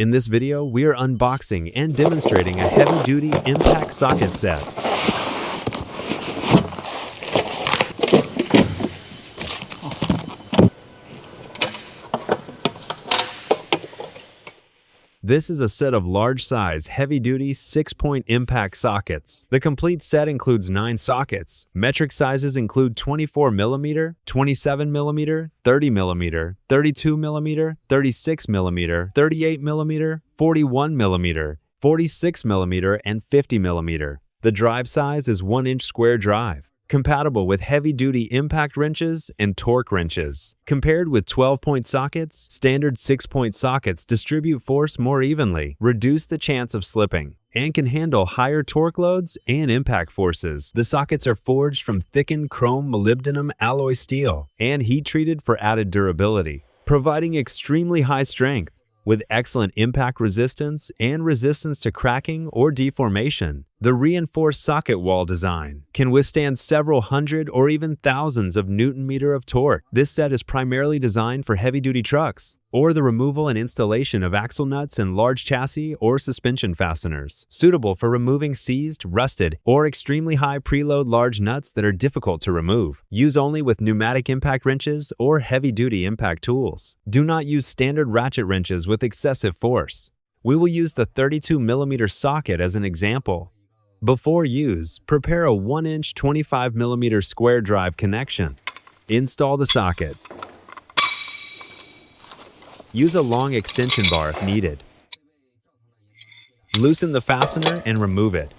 In this video, we are unboxing and demonstrating a heavy-duty impact socket set. This is a set of large-size, heavy-duty 6-point impact sockets. The complete set includes 9 sockets. Metric sizes include 24mm, 27mm, 30mm, 32mm, 36mm, 38mm, 41mm, 46mm, and 50mm. The drive size is 1-inch square drive, compatible with heavy-duty impact wrenches and torque wrenches. Compared with 12-point sockets, standard 6-point sockets distribute force more evenly, reduce the chance of slipping, and can handle higher torque loads and impact forces. The sockets are forged from thickened chrome molybdenum alloy steel and heat-treated for added durability, providing extremely high strength. With excellent impact resistance and resistance to cracking or deformation, the reinforced socket wall design can withstand several hundred or even thousands of Newton-meter of torque. This set is primarily designed for heavy-duty trucks or the removal and installation of axle nuts and large chassis or suspension fasteners, suitable for removing seized, rusted, or extremely high preload large nuts that are difficult to remove. Use only with pneumatic impact wrenches or heavy-duty impact tools. Do not use standard ratchet wrenches with excessive force. We will use the 32mm socket as an example. Before use, prepare a 1-inch 25mm square drive connection. Install the socket. Use a long extension bar if needed. Loosen the fastener and remove it.